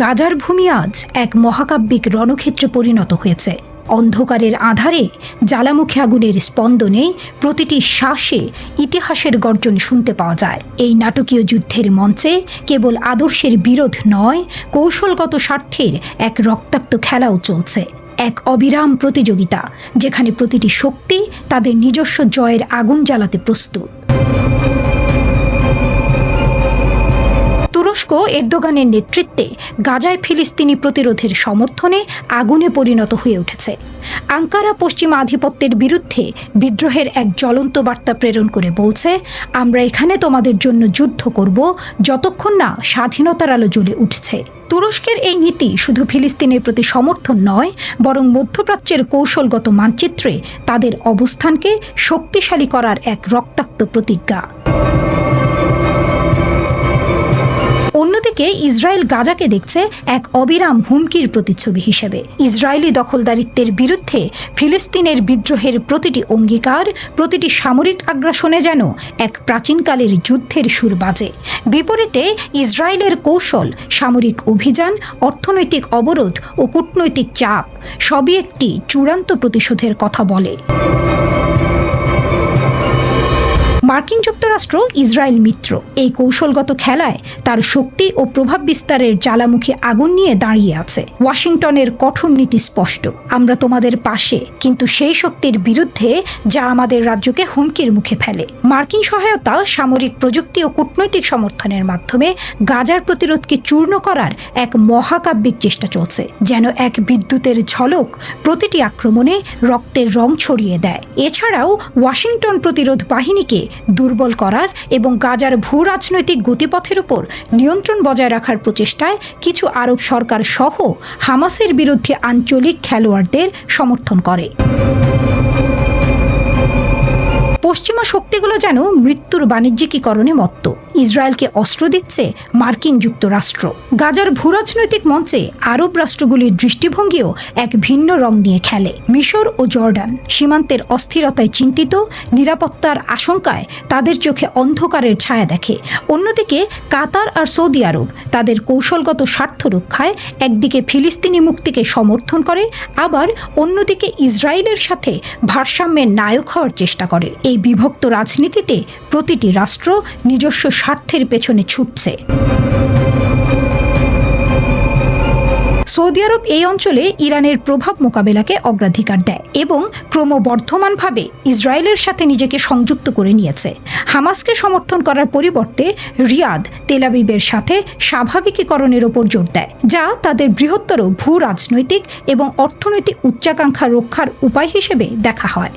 গাজার ভূমি আজ এক মহাকাব্যিক রণক্ষেত্রে পরিণত হয়েছে। অন্ধকারের আধারে জ্বালামুখী আগুনের স্পন্দনে প্রতিটি শ্বাসে ইতিহাসের গর্জন শুনতে পাওয়া যায়। এই নাটকীয় যুদ্ধের মঞ্চে কেবল আদর্শের বিরোধ নয়, কৌশলগত স্বার্থের এক রক্তাক্ত খেলাও চলছে। এক অবিরাম প্রতিযোগিতা, যেখানে প্রতিটি শক্তি তাদের নিজস্ব জয়ের আগুন জ্বালাতে প্রস্তুত। তুরস্ক এরদোগানের নেতৃত্বে গাজায় ফিলিস্তিনি প্রতিরোধের সমর্থনে আগুনে পরিণত হয়ে উঠেছে। আঙ্কারা পশ্চিমা আধিপত্যের বিরুদ্ধে বিদ্রোহের এক জ্বলন্ত বার্তা প্রেরণ করে বলছে, আমরা এখানে তোমাদের জন্য যুদ্ধ করব যতক্ষণ না স্বাধীনতার আলো জ্বলে উঠছে। তুরস্কের এই নীতি শুধু ফিলিস্তিনের প্রতি সমর্থন নয়, বরং মধ্যপ্রাচ্যের কৌশলগত মানচিত্রে তাদের অবস্থানকে শক্তিশালী করার এক রক্তাক্ত প্রতিজ্ঞা। অন্যদিকে ইসরায়েল গাজাকে দেখছে এক অবিরাম হুমকির প্রতিচ্ছবি হিসেবে। ইসরায়েলি দখলদারিত্বের বিরুদ্ধে ফিলিস্তিনের বিদ্রোহের প্রতিটি অঙ্গীকার, প্রতিটি সামরিক আগ্রাসনে যেন এক প্রাচীনকালের যুদ্ধের সুর বাজে। বিপরীতে ইসরায়েলের কৌশল, সামরিক অভিযান, অর্থনৈতিক অবরোধ ও কূটনৈতিক চাপ সবই একটি চূড়ান্ত প্রতিশোধের কথা বলে। মার্কিন যুক্তরাষ্ট্র ইসরায়েল মিত্র। এই কৌশলগত খেলায় তার শক্তি ও প্রভাব বিস্তারের জ্বালামুখী আগুন নিয়ে দাঁড়িয়ে আছে। ওয়াশিংটনের কঠোর নীতি স্পষ্ট, আমরা তোমাদের পাশে, কিন্তু সেই শক্তির বিরুদ্ধে যা আমাদের রাজ্যকে হুমকির মুখে ফেলে। মার্কিন সহায়তা, সামরিক প্রযুক্তি ও কূটনৈতিক সমর্থনের মাধ্যমে গাজার প্রতিরোধকে চূর্ণ করার এক মহাকাব্যিক চেষ্টা চলছে, যেন এক বিদ্যুতের ঝলক প্রতিটি আক্রমণে রক্তের রং ছড়িয়ে দেয়। এছাড়াও ওয়াশিংটন প্রতিরোধ বাহিনীকে দুর্বল করার এবং গাজার ভূ রাজনৈতিক গতিপথের উপর নিয়ন্ত্রণ বজায় রাখার প্রচেষ্টায় কিছু আরব সরকার সহ হামাসের বিরুদ্ধে আঞ্চলিক খেলোয়াড়দের সমর্থন করে। পশ্চিমা শক্তিগুলো যেন মৃত্যুর বাণিজ্যিকীকরণে মত্ত। ইসরায়েলকে অস্ত্র দিচ্ছে মার্কিন যুক্তরাষ্ট্র। গাজার ভূরাজনৈতিক মঞ্চে আরব রাষ্ট্রগুলির দৃষ্টিভঙ্গিও এক ভিন্ন রং নিয়ে খেলে। মিশর ও জর্ডান সীমান্তের অস্থিরতায় চিন্তিত, নিরাপত্তার আশঙ্কায় তাদের চোখে অন্ধকারের ছায়া দেখে। অন্যদিকে কাতার আর সৌদি আরব তাদের কৌশলগত স্বার্থ রক্ষায় একদিকে ফিলিস্তিনি মুক্তিকে সমর্থন করে, আবার অন্যদিকে ইসরায়েলের সাথে ভারসাম্যের নায়ক হওয়ার চেষ্টা করে। এই বিভক্ত রাজনীতিতে প্রতিটি রাষ্ট্র নিজস্ব স্বার্থের পেছনে ছুটছে। সৌদি আরব এই অঞ্চলে ইরানের প্রভাব মোকাবেলাকে অগ্রাধিকার দেয় এবং ক্রমবর্ধমানভাবে ইসরায়েলের সাথে নিজেকে সংযুক্ত করে নিয়েছে। হামাসকে সমর্থন করার পরিবর্তে রিয়াদ তেল আবিবের সাথে স্বাভাবিকীকরণের ওপর জোর দেয়, যা তাদের বৃহত্তর ভূ রাজনৈতিক এবং অর্থনৈতিক উচ্চাকাঙ্ক্ষা রক্ষার উপায় হিসেবে দেখা হয়।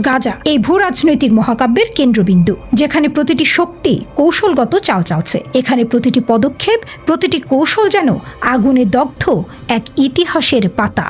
গাজা এই ভূ রাজনৈতিক মহাকাব্যের কেন্দ্রবিন্দু, যেখানে প্রতিটি শক্তি কৌশলগত চাল চালছে। এখানে প্রতিটি পদক্ষেপ, প্রতিটি কৌশল যেন আগুনে দগ্ধ এক ইতিহাসের পাতা।